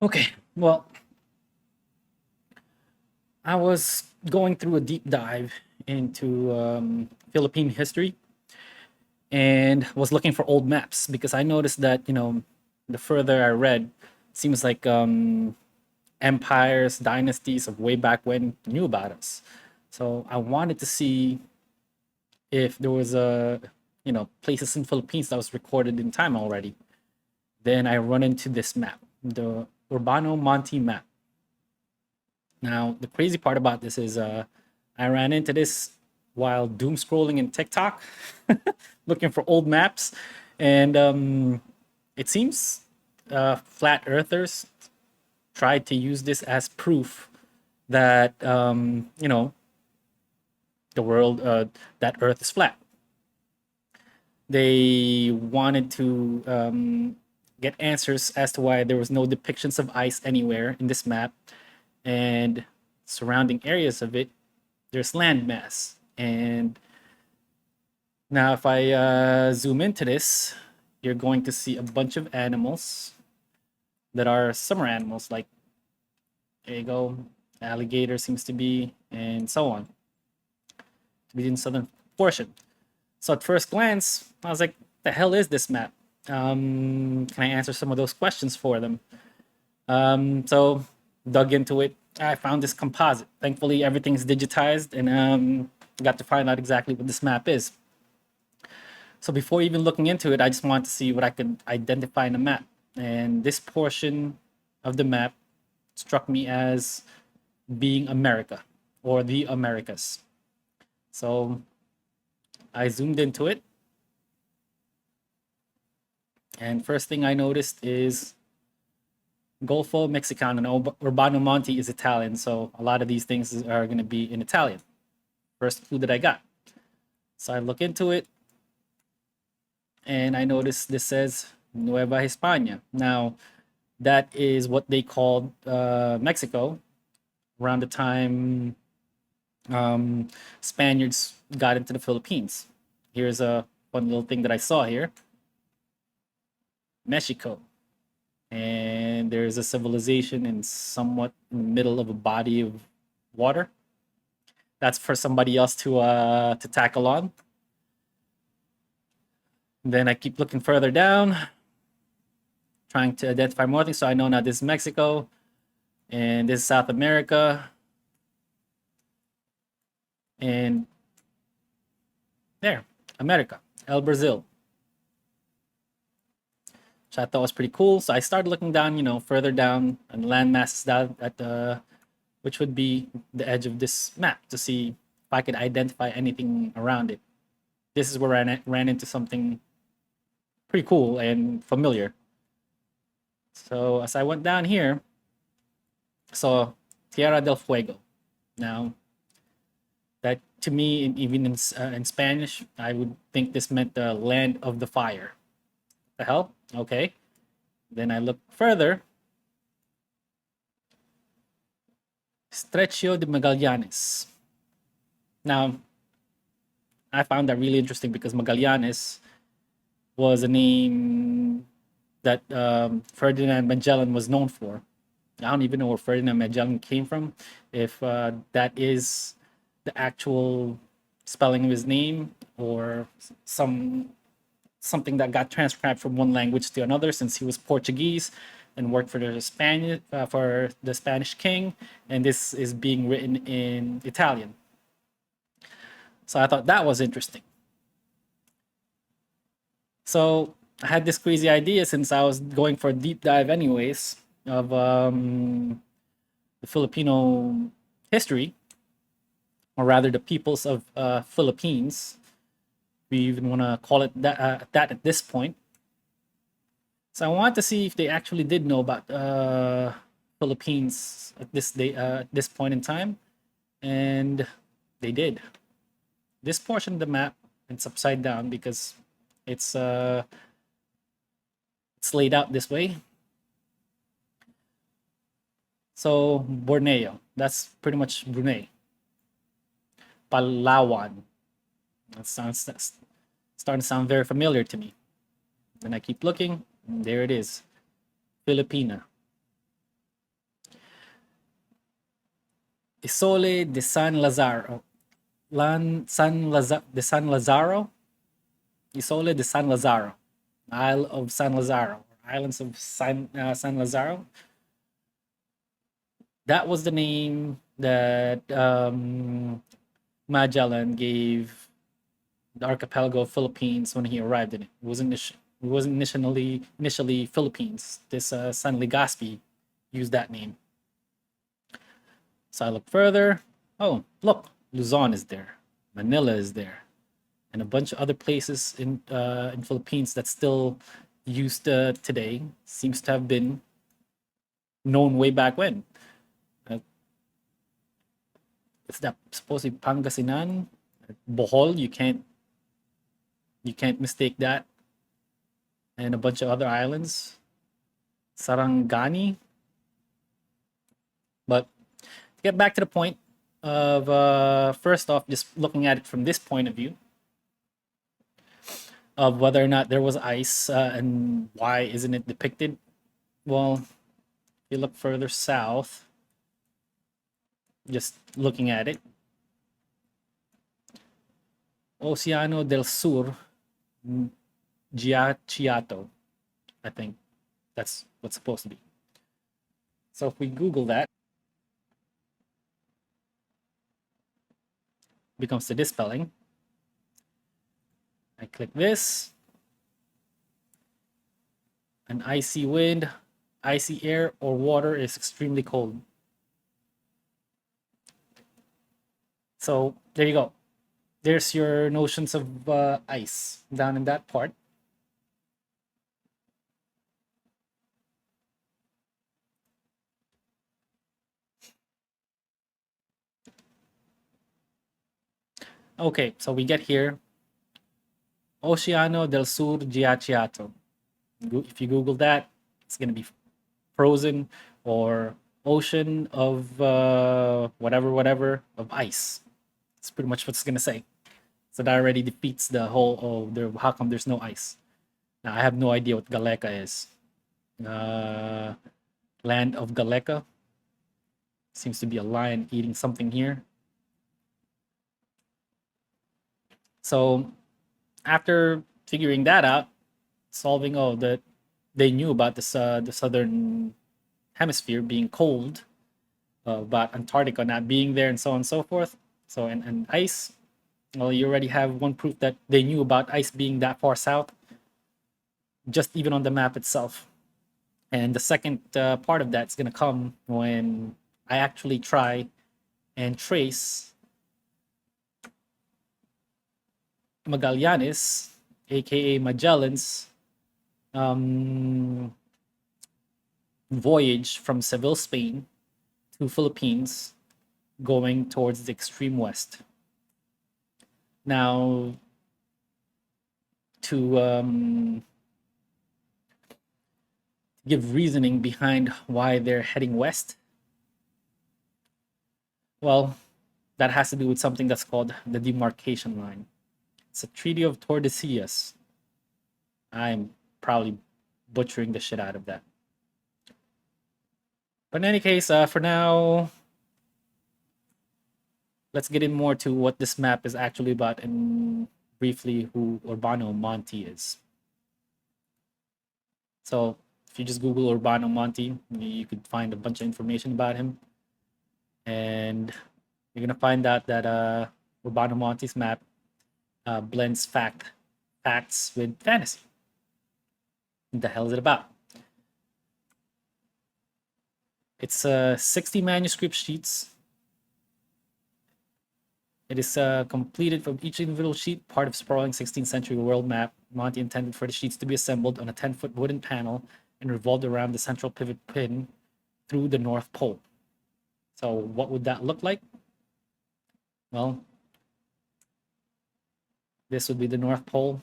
Okay, well, I was going through a deep dive into Philippine history and was looking for old maps because I noticed that, the further I read, seems like empires, dynasties of way back when knew about us. So I wanted to see if there was places in Philippines that was recorded in time already. Then I run into this map, the Urbano Monte map. Now, the crazy part about this is I ran into this while doom scrolling in TikTok, looking for old maps. And it seems flat earthers tried to use this as proof that, the world, that Earth is flat. They wanted to get answers as to why there was no depictions of ice anywhere in this map. And surrounding areas of it, there's landmass. And now, if I zoom into this, you're going to see a bunch of animals that are summer animals, like there you go, alligator seems to be, and so on, to be in southern portion. So at first glance, I was like, "The hell is this map? Can I answer some of those questions for them?" So dug into it. I found this composite. Thankfully, everything's digitized, and got to find out exactly what this map is. So before even looking into it, I just wanted to see what I could identify in the map. And this portion of the map struck me as being America or the Americas. So I zoomed into it, and first thing I noticed is Golfo Mexicano. And Urbano Monte is Italian, so a lot of these things are going to be in Italian. First clue that I got. So I look into it, and I notice this says Nueva Hispania. Now, that is what they called Mexico around the time Spaniards got into the Philippines. Here's a fun little thing that I saw here, Mexico. And there's a civilization in somewhat in the middle of a body of water. That's for somebody else to tackle on. Then I keep looking further down, trying to identify more things. So I know now this is Mexico, and this is South America, and there, America, El Brazil, which I thought was pretty cool. So I started looking down, further down and land masses down at the, which would be the edge of this map to see if I could identify anything around it. This is where I ran into something pretty cool and familiar. So as I went down here, I saw Tierra del Fuego. Now, that to me, even in Spanish, I would think this meant the land of the fire. The hell? Okay. Then I look further. Stretcho de Magallanes. Now, I found that really interesting because Magallanes was a name that Ferdinand Magellan was known for. I don't even know where Ferdinand Magellan came from. If that is the actual spelling of his name or something that got transcribed from one language to another, since he was Portuguese and worked for the Spanish king, and this is being written in Italian. So I thought that was interesting. So I had this crazy idea, since I was going for a deep dive anyways of the Filipino history, or rather the peoples of Philippines. We even want to call it that at this point. So I wanted to see if they actually did know about Philippines at this point in time, and they did. This portion of the map, it's upside down because it's uh, it's laid out this way. So Borneo, that's pretty much Brunei. Palawan, that sounds that's starting to sound very familiar to me. Then I keep looking, and there it is, Filipina. Isole de San Lazaro. De San Lazaro? Isole de San Lazaro. Isle of San Lazaro. Islands of San Lazaro. That was the name that Magellan gave the archipelago of Philippines when he arrived in it. It wasn't initially Philippines. This San Legazpi used that name. So I look further. Oh, look, Luzon is there, Manila is there, and a bunch of other places in Philippines that still used today. Seems to have been known way back when. Uh, it's that supposedly Pangasinan, Bohol. You can't mistake that, and a bunch of other islands. Sarangani. But to get back to the point of first off, just looking at it from this point of view of whether or not there was ice and why isn't it depicted. Well, if you look further south, just looking at it, Oceano del Sur, Giaciato, I think that's what's supposed to be. So if we Google that, becomes the spelling. I click this. An icy wind, icy air, or water is extremely cold. So there you go. There's your notions of ice down in that part. Okay, so we get here. Oceano del Sur Giaciato. If you Google that, it's going to be frozen or ocean of whatever of ice. That's pretty much what it's going to say. So that already defeats the whole, how come there's no ice? Now, I have no idea what Galeka is. Land of Galeka. Seems to be a lion eating something here. So after figuring that out, solving that they knew about this the southern hemisphere being cold, about Antarctica not being there, and so on and so forth. So and ice. Well, you already have one proof that they knew about ice being that far south, just even on the map itself. And the second part of that's going to come when I actually try and trace Magallanes, aka Magellan's voyage from Seville, Spain to Philippines, going towards the extreme west. Now, to give reasoning behind why they're heading west, well, that has to do with something that's called the demarcation line. It's a Treaty of Tordesillas. I'm probably butchering the shit out of that. But in any case, for now, let's get in more to what this map is actually about and briefly who Urbano Monti is. So if you just Google Urbano Monti, you could find a bunch of information about him. And you're going to find out that Urbano Monti's map blends facts with fantasy. What the hell is it about? It's 60 manuscript sheets. It is completed from each individual sheet, part of sprawling 16th century world map. Monti intended for the sheets to be assembled on a 10-foot wooden panel and revolved around the central pivot pin through the North Pole. So what would that look like? Well, this would be the North Pole.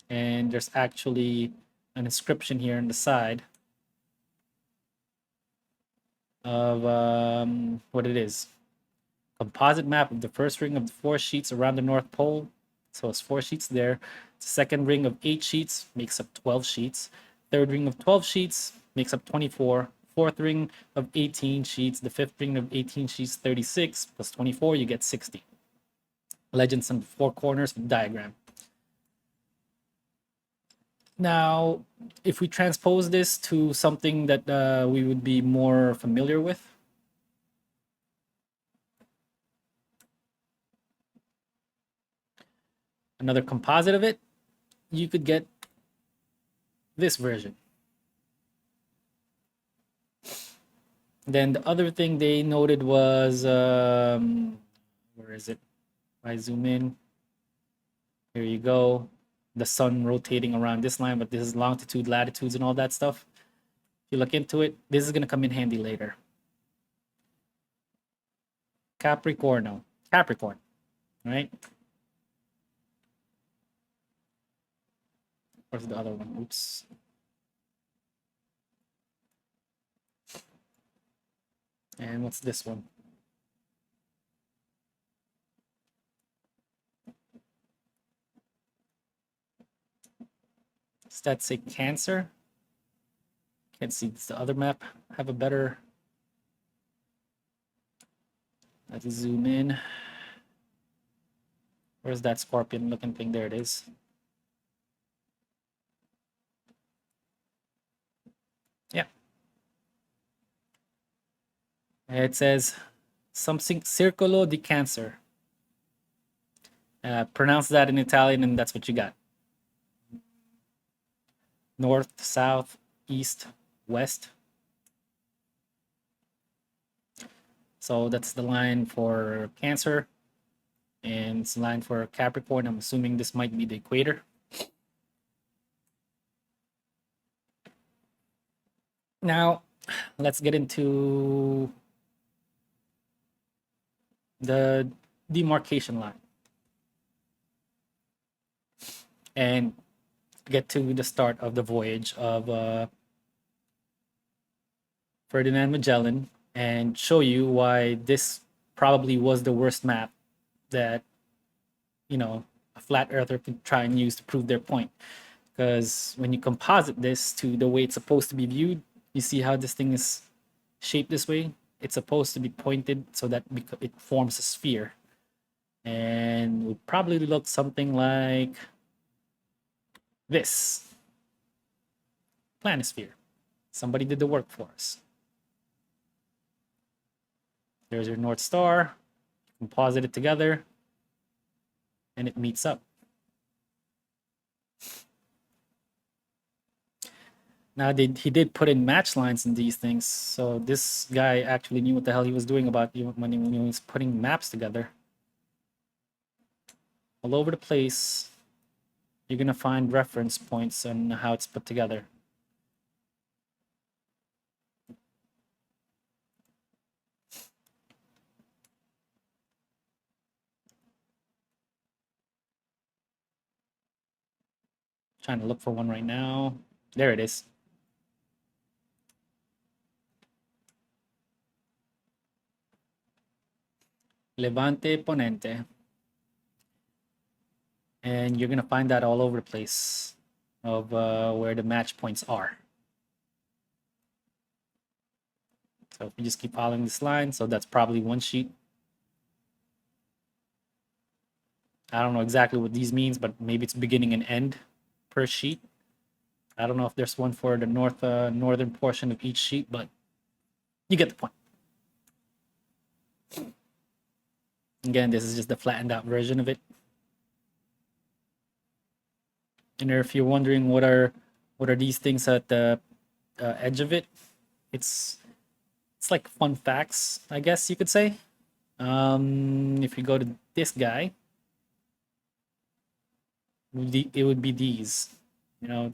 And there's actually an inscription here on the side of what it is. Composite map of the first ring of the 4 sheets around the North Pole. So it's 4 sheets there. The second ring of 8 sheets makes up 12 sheets. Third ring of 12 sheets makes up 24. fourth ring of 18 sheets, the fifth ring of 18 sheets, 36 plus 24, you get 60. Legends on the four corners of the diagram. Now, if we transpose this to something that we would be more familiar with, another composite of it, you could get this version. Then the other thing they noted was, where is it? If I zoom in, here you go. The sun rotating around this line, but this is longitude, latitudes, and all that stuff. If you look into it, this is going to come in handy later. Capricorn, right? Where's the other one? Oops. And what's this one? Does that say Cancer? Can't see. Does the other map have a better? Let's zoom in. Where's that scorpion looking thing? There it is. Yeah. It says something Circolo di Cancer. Pronounce that in Italian and that's what you got. North, south, east, west. So that's the line for Cancer. And it's the line for Capricorn. I'm assuming this might be the equator. Now, let's get into the demarcation line. And get to the start of the voyage of Ferdinand Magellan and show you why this probably was the worst map that, you know, a flat earther could try and use to prove their point. Because when you composite this to the way it's supposed to be viewed, you see how this thing is shaped this way? It's supposed to be pointed so that it forms a sphere. And it would probably look something like this. Planisphere. Somebody did the work for us. There's your North Star. Composite it together. And it meets up. Now, he did put in match lines in these things. So this guy actually knew what the hell he was doing about when he was putting maps together. All over the place, you're going to find reference points on how it's put together. Trying to look for one right now. There it is. Levante Ponente. And you're going to find that all over the place of where the match points are. So if you just keep following this line, so that's probably one sheet. I don't know exactly what these means, but maybe it's beginning and end per sheet. I don't know if there's one for the northern portion of each sheet, but you get the point. Again, this is just the flattened out version of it. And if you're wondering what are these things at the edge of it, it's like fun facts, I guess you could say. If you go to this guy, it would be these, you know,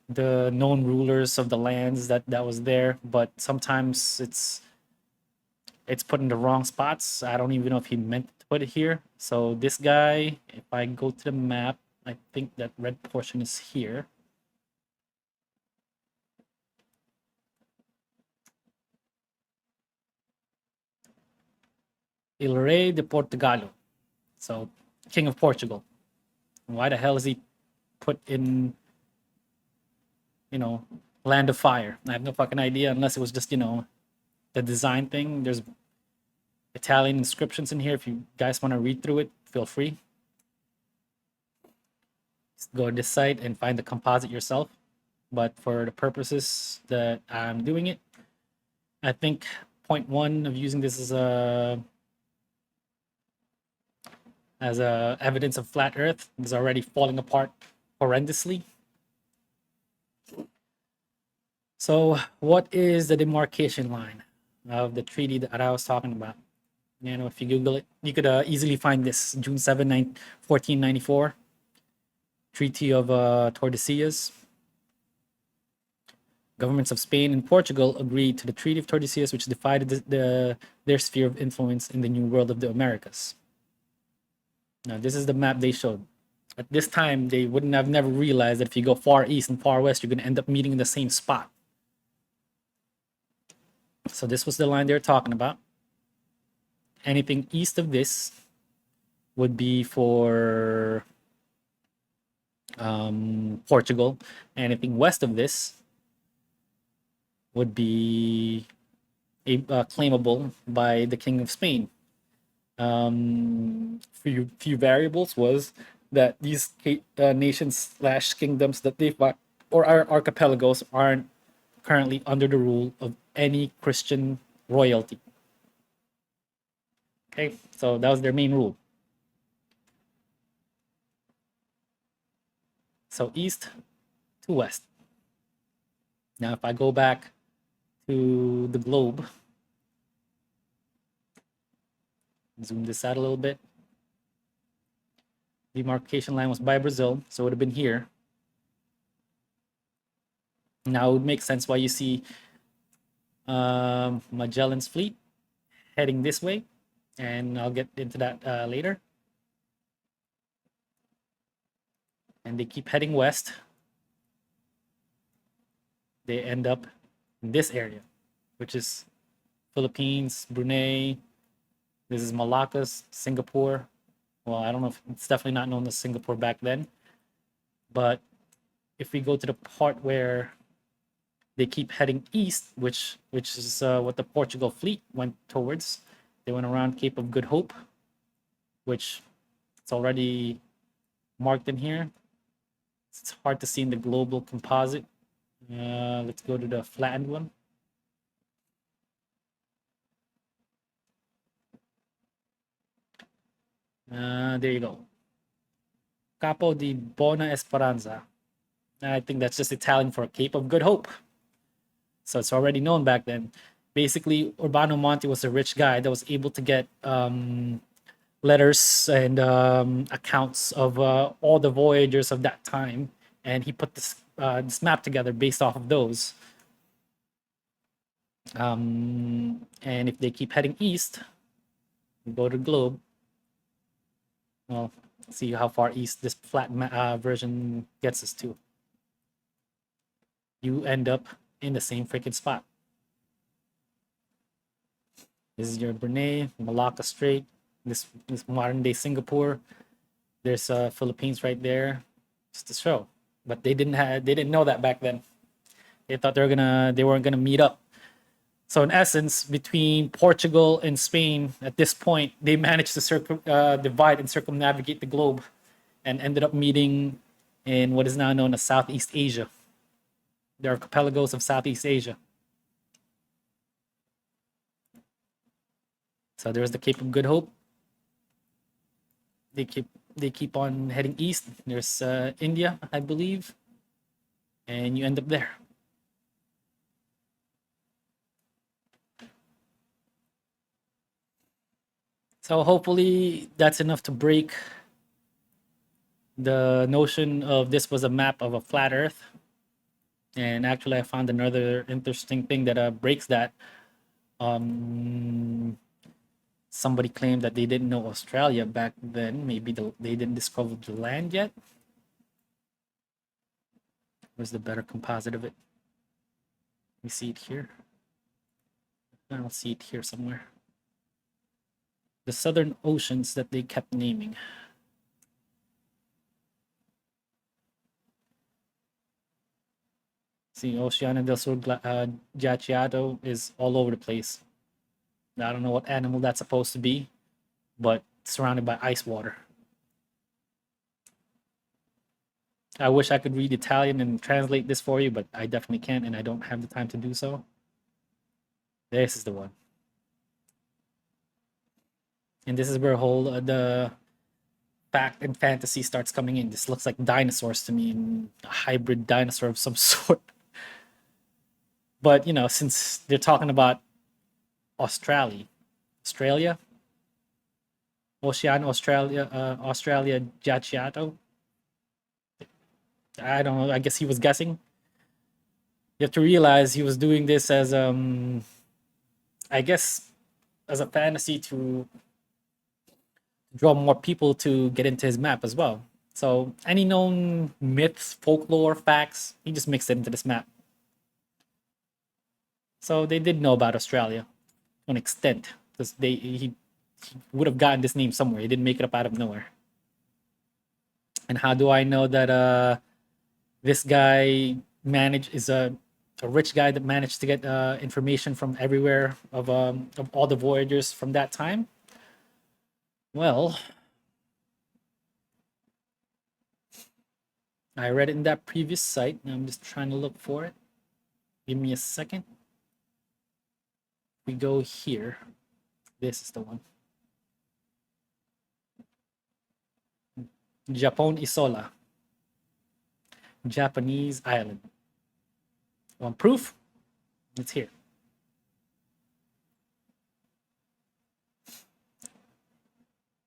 the known rulers of the lands that was there, but sometimes it's put in the wrong spots. I don't even know if he meant to put it here. So this guy, if I go to the map, I think that red portion is here. Il Rei de Portugal. So, King of Portugal. Why the hell is he put in, you know, Land of Fire. I have no fucking idea unless it was just, the design thing. There's Italian inscriptions in here. If you guys want to read through it, feel free. Just go to this site and find the composite yourself. But for the purposes that I'm doing it, I think point one of using this as a evidence of flat Earth is already falling apart horrendously. So, what is the demarcation line of the treaty that I was talking about? If you Google it, you could easily find this June 7, 1494, Treaty of Tordesillas. Governments of Spain and Portugal agreed to the Treaty of Tordesillas, which divided their sphere of influence in the New World of the Americas. Now, this is the map they showed. At this time, they wouldn't have never realized that if you go far east and far west, you're going to end up meeting in the same spot. So this was the line they were talking about. Anything east of this would be for Portugal. Anything west of this would be claimable by the King of Spain. Few variables was that these nations / kingdoms that they fought, or archipelagos, aren't currently under the rule of any Christian royalty. Okay, so that was their main rule. So east to west. Now, if I go back to the globe, zoom this out a little bit. Demarcation line was by Brazil, so it would have been here. Now it would make sense why you see Magellan's fleet heading this way, and I'll get into that later. And they keep heading west. They end up in this area, which is Philippines, Brunei. This is Malaccas, Singapore. Well, I don't know if it's definitely not known as Singapore back then. But if we go to the part where they keep heading east, which is what the Portugal fleet went towards. They went around Cape of Good Hope, which it's already marked in here. It's hard to see in the global composite. Let's go to the flattened one. There you go. Capo di Bona Esperanza. I think that's just Italian for Cape of Good Hope. So it's already known back then. Basically, Urbano Monte was a rich guy that was able to get letters and accounts of all the voyagers of that time, and he put this map together based off of those. And if they keep heading east, we go to the globe. Well, see how far east this flat version gets us to. You end up in the same freaking spot. This is your Brunei, Malacca Strait, this modern day Singapore. There's Philippines right there, just to show. But they didn't know that back then. They thought they weren't gonna meet up. So in essence, between Portugal and Spain, at this point, they managed to divide and circumnavigate the globe, and ended up meeting in what is now known as Southeast Asia. The archipelagos of Southeast Asia. So there's the Cape of Good Hope. They keep on heading east. There's India, I believe, and you end up there. So hopefully that's enough to break the notion of this was a map of a flat Earth. And actually, I found another interesting thing that breaks that. Somebody claimed that they didn't know Australia back then. Maybe they didn't discover the land yet. Where's the better composite of it? We see it here. I don't see it here somewhere. The southern oceans that they kept naming. See, Oceano del Sur Giaciato is all over the place. I don't know what animal that's supposed to be, but surrounded by ice water. I wish I could read Italian and translate this for you, but I definitely can't, and I don't have the time to do so. This is the one. And this is where whole the fact and fantasy starts coming in. This looks like dinosaurs to me, and a hybrid dinosaur of some sort. But you know, since they're talking about Australia, Ocean, Australia, Giaciato. I don't know. I guess he was guessing. You have to realize he was doing this as I guess as a fantasy to draw more people to get into his map as well. So any known myths, folklore, facts, he just mixed it into this map. So they did know about Australia to an extent because he would have gotten this name somewhere. He didn't make it up out of nowhere. And how do I know that this guy is a rich guy that managed to get information from everywhere of all the voyagers from that time? Well, I read it in that previous site, and I'm just trying to look for it. Give me a second. We go here. This is the one. Japon Isola. Japanese island. Want proof? It's here.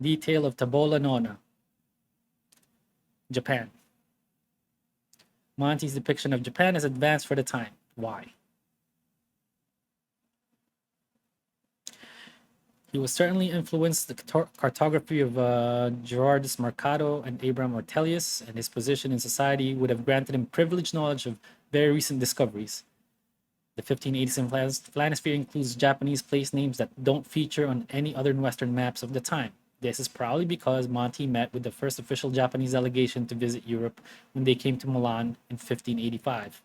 Detail of Tabola Nona, Japan. Monty's depiction of Japan is advanced for the time. Why? He was certainly influenced the cartography of Gerardus Mercato and Abraham Ortelius, and his position in society would have granted him privileged knowledge of very recent discoveries. The 1587 planisphere includes Japanese place names that don't feature on any other Western maps of the time. This is probably because Monty met with the first official Japanese delegation to visit Europe when they came to Milan in 1585.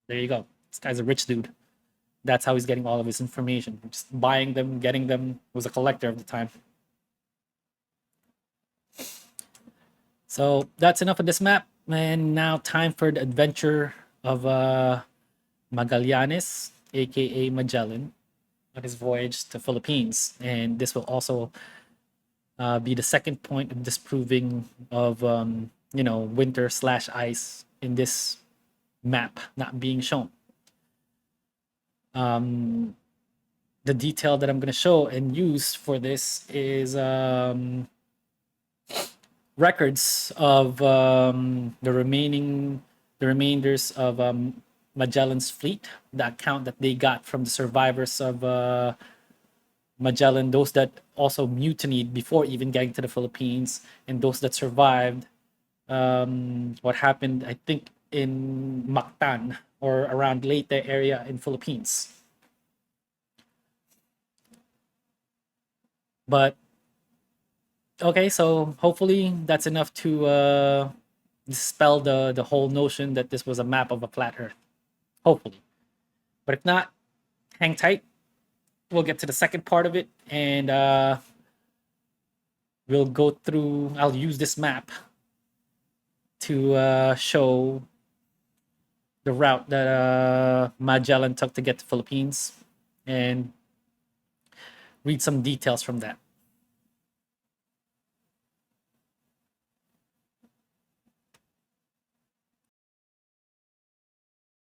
There you go. This guy's a rich dude. That's how he's getting all of his information. Just buying them, getting them. He was a collector of the time. So that's enough of this map. And now time for the adventure of Magallanes, aka Magellan, on his voyage to Philippines. And this will also be the second point of disproving of winter/ice in this map not being shown. The detail that I'm going to show and use for this is records of the remainders of Magellan's fleet, the account that they got from the survivors of Magellan, those that also mutinied before even getting to the Philippines, and those that survived what happened, I think, in Mactan or around Leyte area in Philippines. But okay, so hopefully that's enough to dispel the whole notion that this was a map of a flat Earth. Hopefully, but if not, hang tight. We'll get to the second part of it, and we'll go through. I'll use this map to show the route that Magellan took to get to Philippines, and read some details from that.